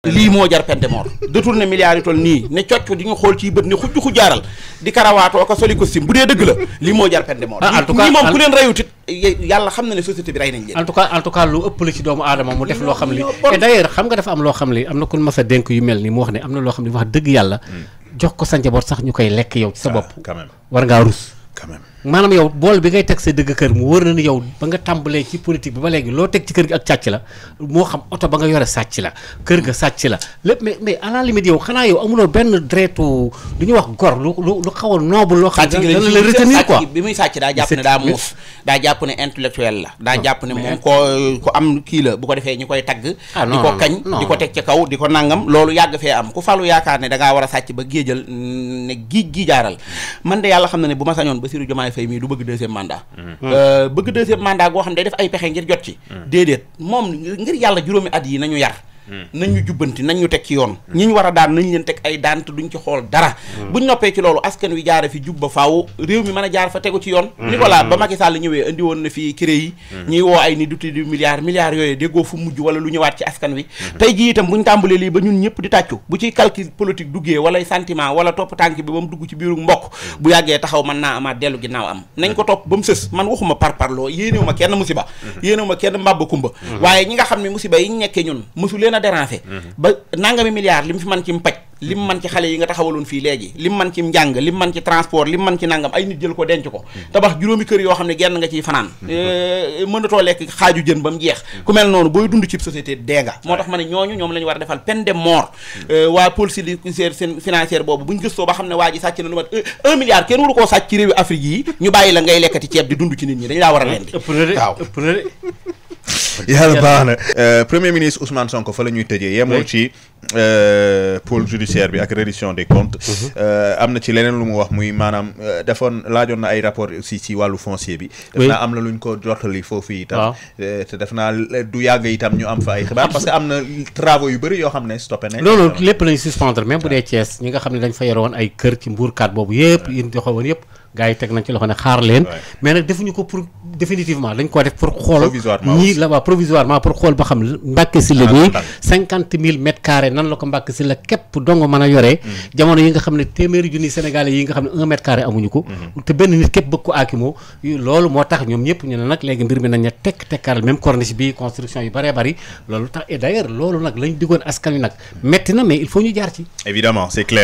lii moo jar peine de mort détourné milliards yi toll nii ne cocc di nga xool ci bët ne xujj xujjaaral di karawaatoo ko soli costume bu dee dëgg la lii moo jar peine de mort ñii moom ku leen reyut it yàlla xam na ne société bi rey nañ leen en tout cas lu ëpp la ci doomu aadama mu def loo xam li et d'ailleurs xam nga dafa am loo xam li am na ku mas a dénk yu mel ni mu wax ne am na loo xam ne wax dëgg yàlla jox ko sa njaboot sax ñu koy lekk yow ci sa bopp war ngaa rus maanaam yow bool bi ngay teg sa dëgg kër mu wër na ni yow ba nga tàmbalee ci politique bi ba léegi loo teg ci kër gi ak càcc la moo xam oto ba nga yore sàcc la kër ga sàcc la lépp mais à la limite yow xanaa yow amuloo benn dreetu du ñu wax gor lu xaw a noble loo xam ne dana la retenir quoi bi muy sàcc daa jàpp ne daa muus daa jàpp ne intellectuel la daa jàpp ne moom ko am kii la bu ko defee ñu koy tagg di ko kañ di ko teg ci kaw di ko nangam loolu yàgg fee am ku falu yaakaar ne da ngaa war a sàcc ba géejal ne giijaaral man de yàlla xam na ne bu ma sañoon Bassirou Diomaye Faye mii du bëgg deuxième mandat bëgg deuxième mandat goo xam ne day def ay pexe ngir jot ci déedéet moom ngir yàlla juróomi at yi nañu yar nañ ñu jubbanti nañ ñu teg ci yoon ñi ñu war a daan nañ leen teg ay daan te duñ ci xool dara buñ noppee ci loolu askan wi jaare fi jub ba faaw réew mi mën a jaar fa tegu ci yoon Nicolas ba Macky Sall ñëwee indi woon na fi cré yi ñuy woo ay ni duti di milliards yooyu déggoo fu mujj wala lu ñëwaat ci askan wi tey ji itam buñ tàmbalee lii ba ñun ñëpp di tàccu bu ci calcul politique duggee wala sentiment wala topp tànk bi ba mu dugg ci biiru mbokk bu yàggee taxaw mën naa amaat dellu ginnaaw am nañ ko topp ba mu sës man waxuma parparloo yéenéwu ma kenn musiba yéenéwu ma kenn mbabba kumba waaye ñi nga xam ne musiba yi ñu nekkee ñun mosu leen a déranger ba nangami milliards li mu fi mën ci mpaj li mu mën ci xale yi nga taxawaloon fii léegi li mu mën ci njàng li mu mën ci transport li mu mën ci nangam ay nit jël ko denc ko tabax juróomi kër yoo xam ne genn nga ciy fanaan mënatoo lekk xaaju jën ba mu jeex ku mel noonu booy dund ci société dee nga moo tax ma ne ñooñu ñoom la ñu war a defal peine de mort waa police financière boobu buñ gëstoo ba xam ne waa ji sàcc na lu mat 1 milliard kenn waru koo sàcc ci réewi Afrique yi ñu bàyyi la ngay lekkati ceeb di dund ci nit ñi dañ laa war a leen di waaw yàlla baax na premier ministre Ousmane Sonko fa la ñuy tëjee yemul ci pôle judiciaire bi ak reddition des comptes am na ci leneen lu mu wax muy maanaam laajoon na ay rapport aussi ci wàllu foncier bi def naa am na lu ñu ko jottali foofu itam te def naa du yàgg itam ñu am fa ay xibaar parce que am na travaux yu bëri yoo xam ne stoppé nañ loolu lépp lañu suspendre même bu dee Thiès ñi nga xam ne dañ fa yore woon ay kër ci mbuurkat boobu yëpp yéen joxe woon yëpp gars yi teg nañ ci loxo ne xaar leen mais nag defuñu ko pour définitivement dañ ko def pour xool ñii la waa provisoirement pour xool ba xam Mbàkke Sylla nii 50 000 mètres carrés nan la ko Mbàkke Sylla képp dong mën a yoree jamono yi nga xam ne téeméeri junni sénégalais yi nga xam ne 1 mètre carré amuñu ko te benn nit képp bëgg ko aakimoo loolu moo tax ñoom ñëpp ñu ne nag léegi mbir mi nañ ne tekkaaral même corniche bi construction yu bëree bëri loolu tax et d'ailleurs loolu nag lañ diggoon askan wi nag metti na mais il faut ñu jaar ci évidemment c'est clair.